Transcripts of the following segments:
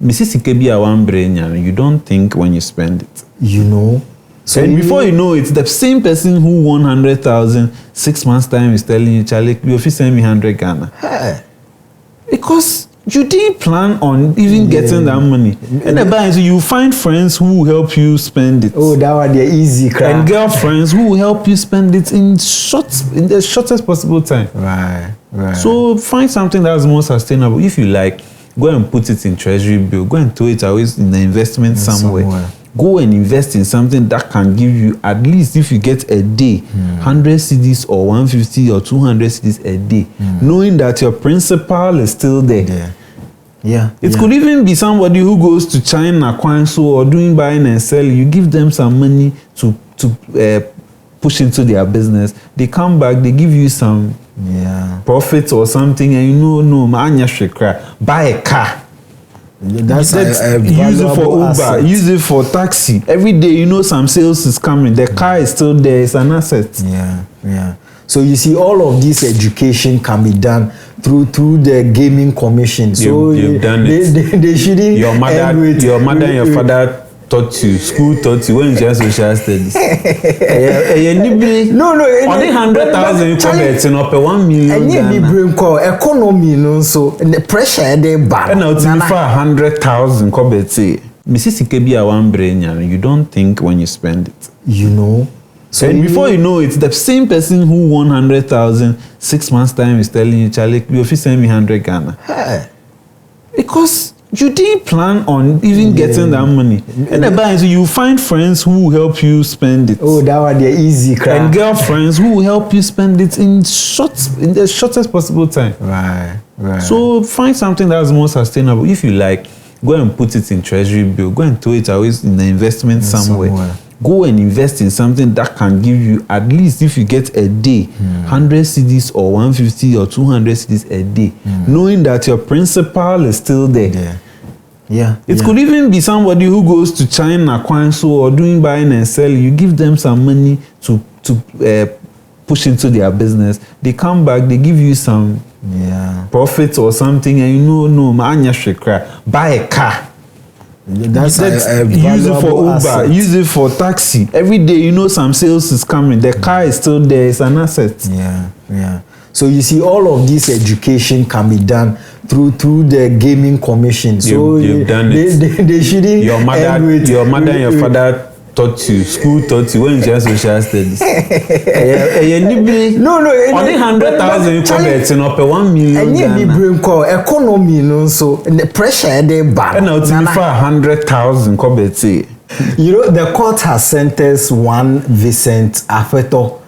Mrs. Ikebia one brain, you don't think when you spend it. You know. So and before you know it, the same person who won 100,000 6 months time is telling you, Charlie, you have send me 100 Ghana. Hey. Because you didn't plan on even getting that money. And so you find friends who will help you spend it. Oh, that one they're easy, crap. And girlfriends who will help you spend it in the shortest possible time. Right. So find something that's more sustainable. If you like, go and put it in treasury bill. Go and throw it away in the investment somewhere. Go and invest in something that can give you, at least if you get a day, 100 cedis or 150 or 200 cedis a day, knowing that your principal is still there. Yeah. It could even be somebody who goes to China, Kwanso, or doing buying and selling. You give them some money to push into their business. They come back, they give you some profits or something, and buy a car. That's use it for Uber, asset. Use it for taxi. Every day, some sales is coming. The car is still there. It's an asset. Yeah. So you see, all of this education can be done through the gaming commission. So you've done it. They shouldn't. Your mother and your father taught you. School taught you when you just social studies. No. Only 100,000 you come here to up 1 million. And you brain call economy, no. So the pressure they bad. And now it's 100,000 come here. Mrs. Ikebia one brain, you don't think when you spend it. You know. So and before you know it, the same person who won 100,000 6 months time is telling you, Charlie, you have send me 100 Ghana. Hey. Because you didn't plan on even getting that money. And so you find friends who will help you spend it. Oh, that one they're easy, crap. And girlfriends who will help you spend it in the shortest possible time. Right. So find something that's more sustainable. If you like, go and put it in treasury bill. Go and throw it away in the investment somewhere. Go and invest in something that can give you, at least if you get a day, 100 cedis or 150 or 200 cedis a day, knowing that your principal is still there. It could even be somebody who goes to China, Kwanso, or doing buying and selling. You give them some money to push into their business. They come back, they give you some profits or something, and buy a car. That's use it for Uber, asset. Use it for taxi. Every day, some sales is coming. The car is still there. It's an asset. Yeah. So you see, all of this education can be done through the gaming commission. So you've done it. They shouldn't. Your mother and your father taught you. School taught you when you just social studies. No. Only 100,000 you come here to up 1 million. And you brain call economy, no. So the pressure they bad. And now it's 100,000 come here. The court has sentenced one Vincent Apetor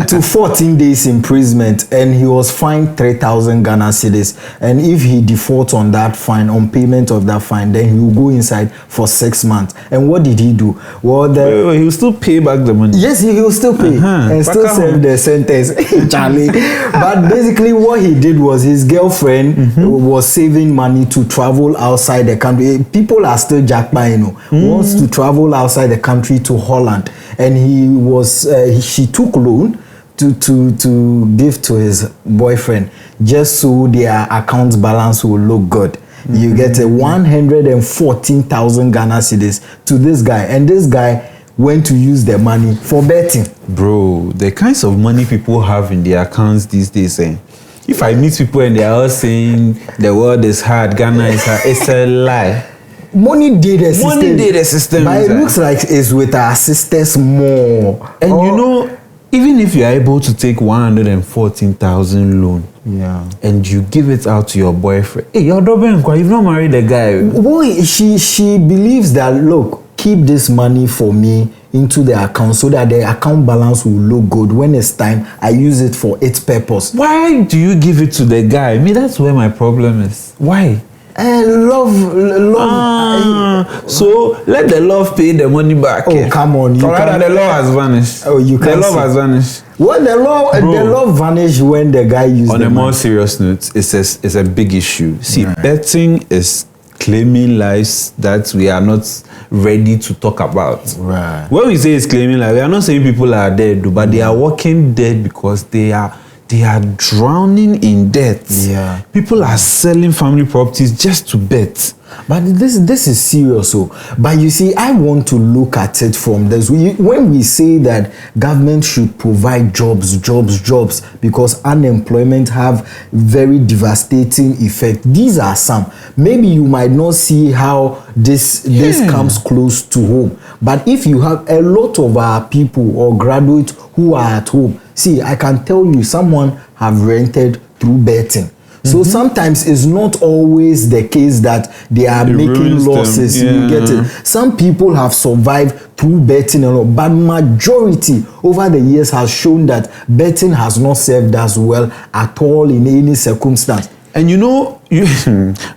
to 14 days imprisonment, and he was fined 3,000 Ghana cedis. And if he defaults on that fine, on payment of that fine, then he will go inside for 6 months. And what did he do? Well, he will still pay back the money. Yes, he will still pay and still serve the sentence, Charlie. But basically, what he did was his girlfriend was saving money to travel outside the country. People are still jackpot, wants to travel outside the country to Holland. And she took loan to give to his boyfriend just so their account balance will look good. You get a 114,000 Ghana cedis to this guy, and this guy went to use the money for betting. Bro, the kinds of money people have in their accounts these days, if I meet people and they are all saying the world is hard, Ghana is hard, it's a lie. Money did the system. But it looks like it's with our sisters more. And even if you are able to take 114,000 loan, and you give it out to your boyfriend, you're you've not married the guy. Boy, she believes that, look, keep this money for me into the account so that the account balance will look good. When it's time, I use it for its purpose. Why do you give it to the guy? That's where my problem is. Why? Love. So let the love pay the money back. Oh, come on. The law has vanished. Oh, you can't. The love has vanished. Well, the law vanished when the guy used on a more serious note, it's a big issue. See, betting is claiming lives that we are not ready to talk about. Right. When we say it's claiming lives, we are not saying people are dead, but they are walking dead because they are they are drowning in debt. Yeah. People are selling family properties just to bet. But this is serious. So, but you see, I want to look at it from this. When we say that government should provide jobs, because unemployment have very devastating effect. These are some. Maybe you might not see how this comes close to home. But if you have a lot of our people or graduates who are at home, see, I can tell you, someone have rented through betting. So sometimes it's not always the case that they are making losses. Yeah. You get it. Some people have survived through betting and all, but majority over the years has shown that betting has not served us well at all in any circumstance. And you know,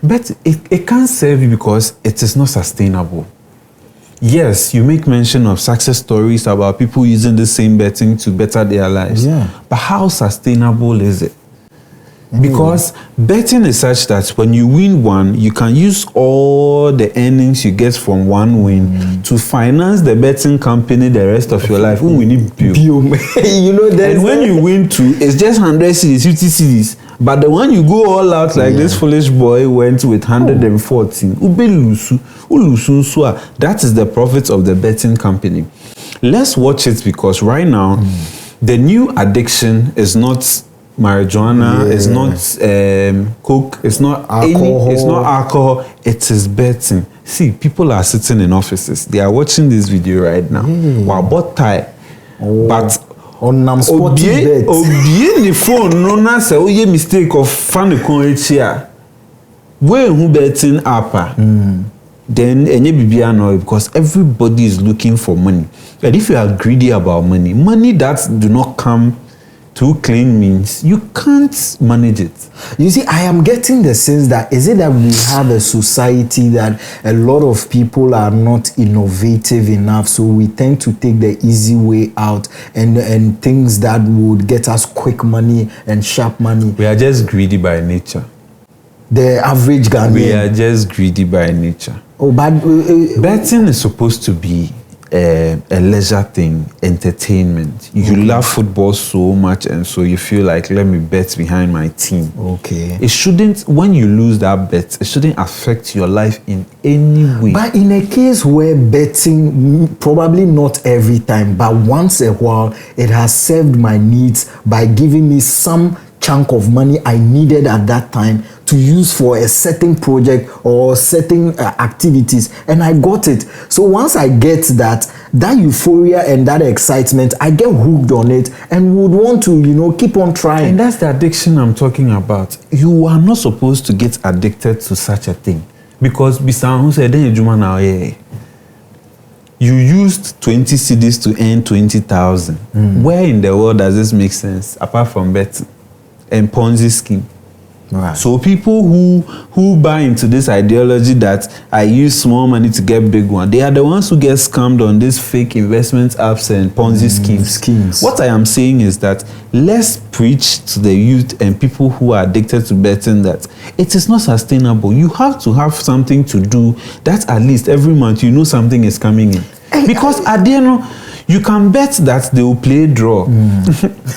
but it can't serve you because it is not sustainable. Yes, you make mention of success stories about people using the same betting to better their lives. Yeah. But how sustainable is it? Because betting is such that when you win one, you can use all the earnings you get from one win to finance the betting company the rest of your life. We need bill. You know, and when you win two, it's just 100 cedis, 50 cedis. But the one you go all out like this foolish boy went with 114. That is the profit of the betting company. Let's watch it, because right now, the new addiction is not marijuana, it's not coke, it's not alcohol, it is betting. See, people are sitting in offices, they are watching this video right now. Wow, but on sporty bet. Obie the phone no na say oye mistake of fan kon echi when who betting up then enye bibia no, because everybody is looking for money. And if you are greedy about money that do not come through clean means, you can't manage it. You see, I am getting the sense that is it that we have a society that a lot of people are not innovative enough, so we tend to take the easy way out and things that would get us quick money and sharp money. We are just greedy by nature. The average Ghanaian. We are just greedy by nature. Oh, but betting is supposed to be a leisure thing, entertainment. You love football so much, and so you feel like, let me bet behind my team. Okay. It shouldn't, when you lose that bet, it shouldn't affect your life in any way. But in a case where betting, probably not every time, but once a while, it has served my needs by giving me some chunk of money I needed at that time to use for a certain project or certain activities, and I got it. So once I get that euphoria and that excitement, I get hooked on it and would want to, keep on trying. And that's the addiction I'm talking about. You are not supposed to get addicted to such a thing, because bisan said you used 20 cedis to earn 20,000. Where in the world does this make sense apart from betting and Ponzi scheme? Right. So people who buy into this ideology that I use small money to get big one, they are the ones who get scammed on these fake investment apps and Ponzi schemes. What I am saying is that let's preach to the youth and people who are addicted to betting that it is not sustainable. You have to have something to do that at least every month you know something is coming in. Because at the end, you can bet that they will play draw.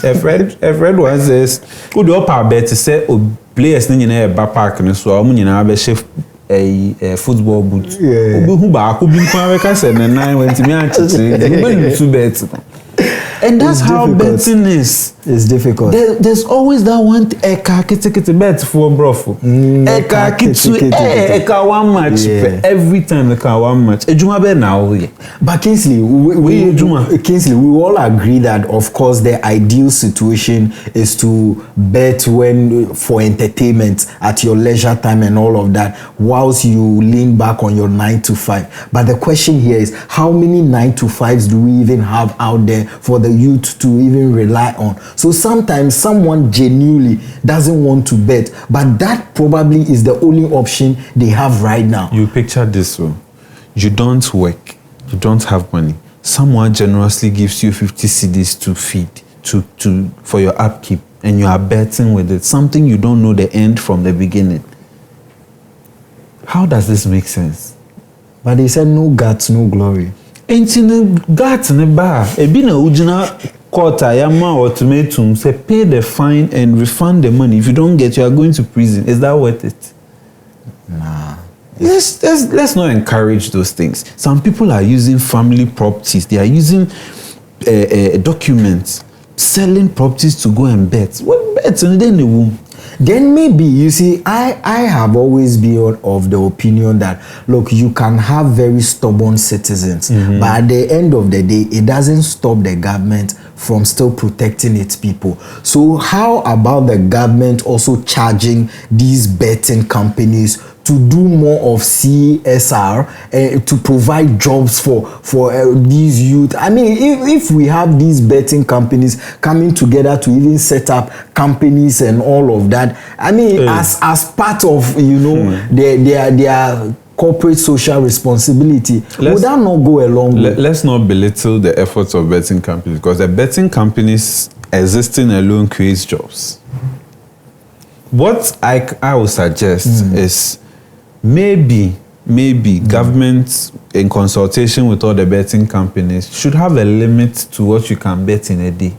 A friend once says, "Who do you bet to say players in a bar park and so I'm in a chef a football boot? Who back who been and 9 went to me to bet." And that's how betting is. It's difficult. There's always that one eka bet for brofo. Eka one match every time eka one match. Ejuma be now. But Kingsley, we all agree that of course the ideal situation is to bet for entertainment at your leisure time and all of that, whilst you lean back on your 9 to 5. But the question here is, how many 9 to 5s do we even have out there for the youth to even rely on? So sometimes someone genuinely doesn't want to bet, but that probably is the only option they have right now. You picture this one. You don't work, you don't have money. Someone generously gives you 50 cedis to feed, for your upkeep, and you are betting with it, something you don't know the end from the beginning. How does this make sense? But they said no guts, no glory. Ain't in the guts in the bar. A been a ujina court ayama ultimatum say pay the fine and refund the money. If you don't get, you are going to prison. Is that worth it? Nah. Let's not encourage those things. Some people are using family properties. They are using documents, selling properties to go and bet. What bets? And then the womb. Then maybe, you see, I have always been of the opinion that, look, you can have very stubborn citizens, but at the end of the day, it doesn't stop the government from still protecting its people. So how about the government also charging these betting companies to do more of CSR, to provide jobs for these youth? I mean, if we have these betting companies coming together to even set up companies and all of that, I mean, as part of, you know, their corporate social responsibility, would that not go along with? Let's not belittle the efforts of betting companies, because the betting companies existing alone creates jobs. What I would suggest is maybe government, in consultation with all the betting companies, should have a limit to what you can bet in a day.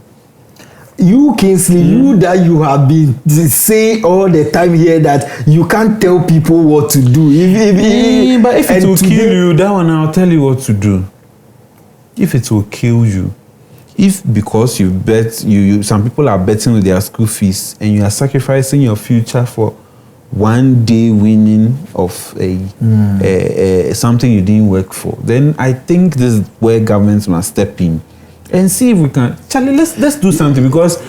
You, Kingsley, you that you have been saying all the time here that you can't tell people what to do. But if it will kill you, that one I'll tell you what to do. If it will kill you, if because you bet, some people are betting with their school fees and you are sacrificing your future for one day winning of something you didn't work for, then I think this is where governments must step in and see if we can. Charlie, let's do something, because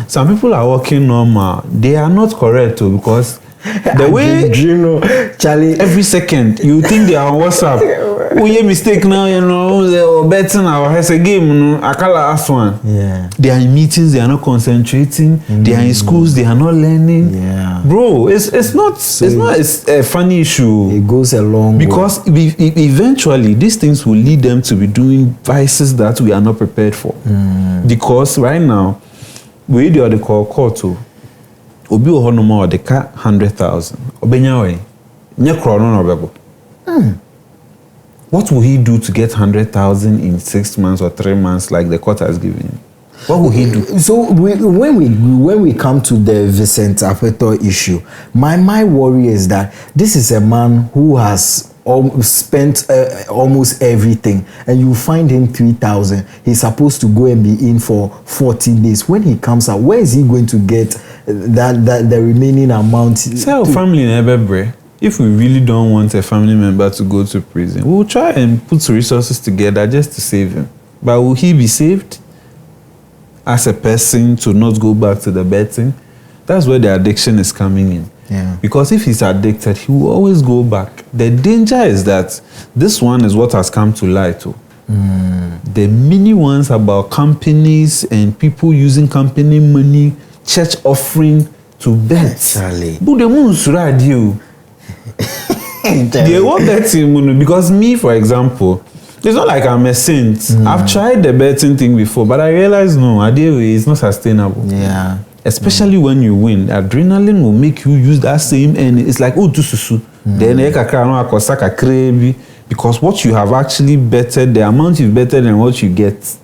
some people are working normal. They are not correct too, because the way you know, Charlie, every second you think they are on WhatsApp. We make mistake now, you know, they're betting our has a game, you know, I can't last one. Yeah. They are in meetings, they are not concentrating, they are in schools, they are not learning. Yeah. Bro, it's a funny issue. It goes along because eventually these things will lead them to be doing vices that we are not prepared for. Because right now, we do the court to obi o hono ma de ka 100,000 obenya we nye kro no obego. What will he do to get 100,000 in 6 months or 3 months like the court has given him? What will he do? So when we come to the Vincent Apetor issue, my worry is that this is a man who has spent almost everything, and you find him 3,000. He's supposed to go and be in for 14 days. When he comes out, where is he going to get the remaining amount? Say family never break. If we really don't want a family member to go to prison, we'll try and put resources together just to save him. But will he be saved as a person to not go back to the betting? That's where the addiction is coming in. Yeah. Because if he's addicted, he will always go back. The danger is that this one is what has come to light. The many ones about companies and people using company money, church offering to bet. Charlie. But the moon's radio. They won't bet him, because me, for example, it's not like I'm a saint. I've tried the betting thing before, but I realized no, it's not sustainable. Yeah. Especially when you win, adrenaline will make you use that same, and it's like tususu. Then because what you have actually betted, the amount you've betted and what you get,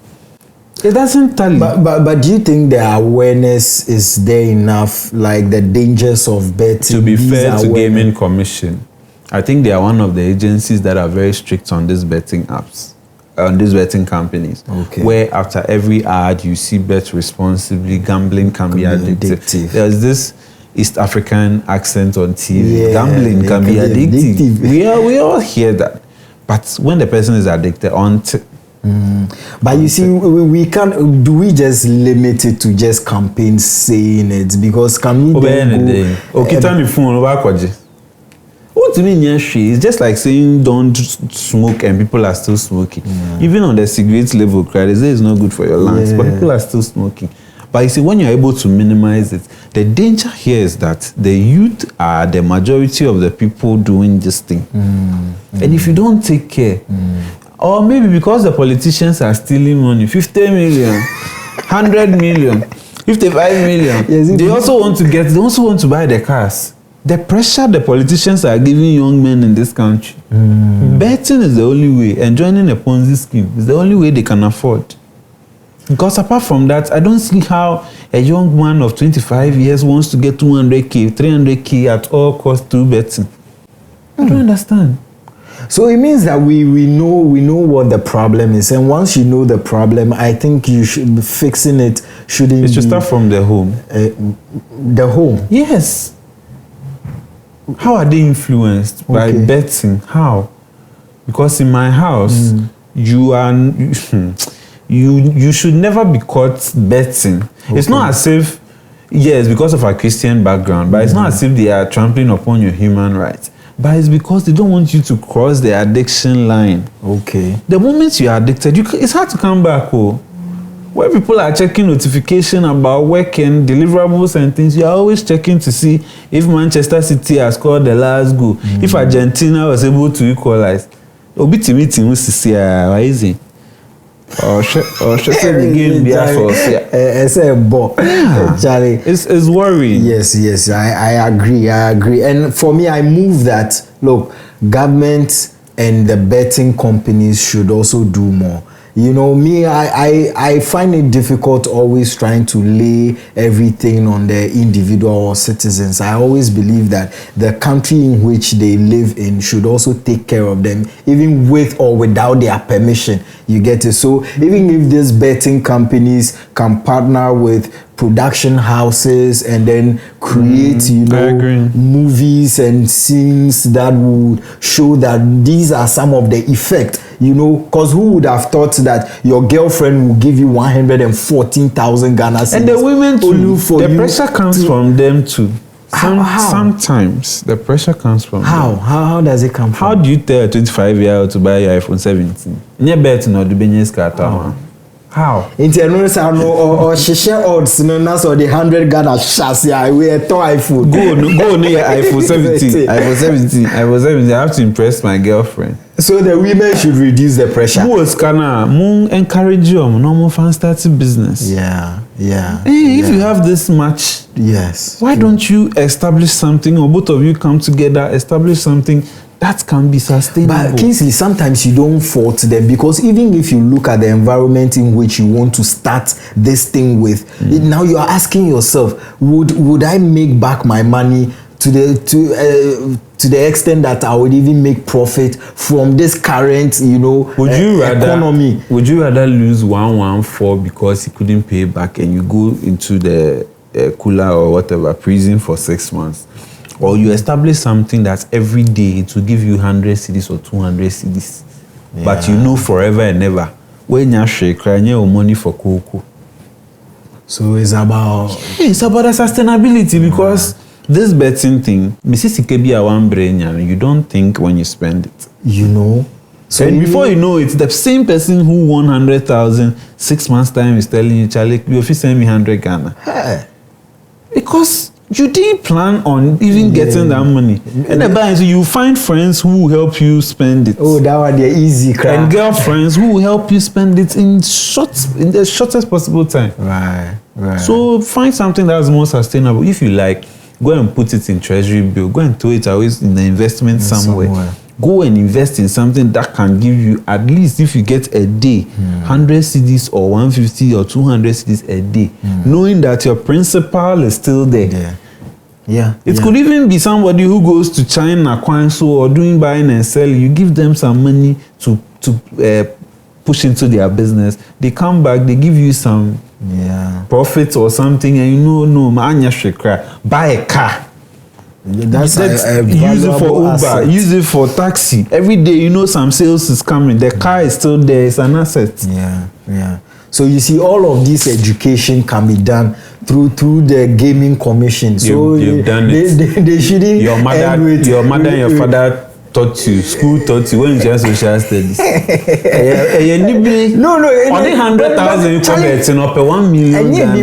it doesn't tally. But do you think the awareness is there enough, like the dangers of betting? To be fair to Gaming Commission, I think they are one of the agencies that are very strict on these betting apps, on these betting companies. Okay. Where after every ad you see bet responsibly, gambling can be addictive. There's this East African accent on TV. Yeah, Gambling can be addictive. We all hear that. But when the person is addicted, but you see, we can't. Do we just limit it to just campaigns saying it? Because can we then go? What do you mean? It's just like saying don't smoke and people are still smoking. Even on the cigarette level, it's not good for your lungs, but people are still smoking. But you see, when you're able to minimize it, the danger here is that the youth are the majority of the people doing this thing. And if you don't take care, or maybe because the politicians are stealing money, 50 million, 100 million, 55 million, they also want to buy the cars. The pressure the politicians are giving young men in this country, betting is the only way, and joining a Ponzi scheme is the only way they can afford. Because apart from that, I don't see how a young man of 25 years wants to get 200k, 300k at all costs through betting. I don't understand. So it means that we know what the problem is, and once you know the problem, I think you should be fixing it. It should start from the home. The home. Yes. How are they influenced by betting? How? Because in my house, you should never be caught betting. It's not as if, yes, because of our Christian background, but it's not as if they are trampling upon your human rights. But it's because they don't want you to cross the addiction line. Okay. The moment you are addicted, it's hard to come back. Where people are checking notification about work and deliverables and things, you are always checking to see if Manchester City has scored the last goal, if Argentina was able to equalize. Why is it? Or the game be Charlie, it's worrying. Yes, I agree. And for me, I move that, look, government and the betting companies should also do more. You know, me, I find it difficult always trying to lay everything on the individual or citizens. I always believe that the country in which they live in should also take care of them, even with or without their permission. You get it? So even if these betting companies can partner with production houses and then create, movies and scenes that would show that these are some of the effects, because who would have thought that your girlfriend will give you 114,000 Ghana cedis? And the women too, the pressure comes from them too. Sometimes the pressure comes from them. How does it come from? How do you tell a 25-year-old to buy your iPhone 17? You bet no the business card. How? In the or share odds no na so the 100 Ghana shas ya we to iPhone. Go near iPhone 17. iPhone 17. I have to impress my girlfriend. So the women should reduce the pressure. Who is gonna encourage you normal fan starting business? Yeah. If you have this much, why don't you establish something, or both of you come together, establish something that can be sustainable? But Kingsley, sometimes you don't fault them, because even if you look at the environment in which you want to start this thing with, now you are asking yourself, would I make back my money to the extent that I would even make profit from this current, economy? Would you rather lose 114 because you couldn't pay back and you go into the cooler or whatever prison for 6 months? Or you establish something that every day it will give you 100 cedis or 200 cedis, but forever and ever. When you shake, you money for cocoa. So it's about the sustainability, because this betting thing, you don't think when you spend it. So and before you know it, the same person who won 100,000 6 months time is telling you, Charlie, you have send me 100 Ghana. Hey. Because you didn't plan on even getting that money. And so you find friends who will help you spend it. Oh, that one, they're easy. And girlfriends who will help you spend it in the shortest possible time. Right. So find something that's more sustainable. If you like, go and put it in treasury bill. Go and throw it away in the investment somewhere. Go and invest in something that can give you, at least if you get a day, 100 cedis or 150 or 200 cedis a day, knowing that your principal is still there. It could even be somebody who goes to China, Kwanso, or doing buying and selling. You give them some money to push into their business. They come back, they give you some profits or something, and buy a car. That's use it for Uber, asset. Use it for taxi. Every day, some sales is coming. The car is still there. It's an asset. Yeah. So you see, all of this education can be done through the gaming commission. So you've done it. They shouldn't. Your mother and your father taught you. School taught you when you just social studies. No. Only 100,000 comments in up 1 million. And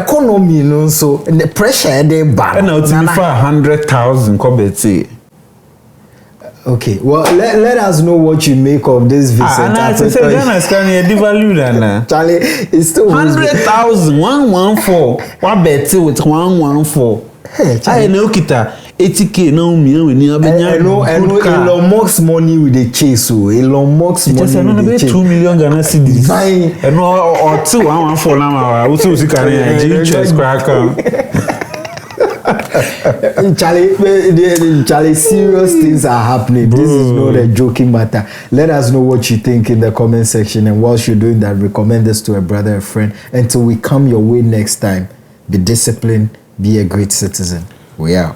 economy, so the pressure they ban. And now it's 100,000 comments. Okay, well, let us know what you make of this Vincent Apetor. Charlie, it's still 100,000, 114. What bet with 114? Hey, I know kita. 80K now me when you have Elon Musk's money with the chase. So Elon Musk's money with the chase. 2 million Ghana cedis. And or 2 1 for now. Also, you can GHC cracker. Charlie, serious things are happening. Bro. This is not a joking matter. Let us know what you think in the comment section. And whilst you're doing that, recommend this to a brother, a friend. Until we come your way next time, be disciplined, be a great citizen. We out.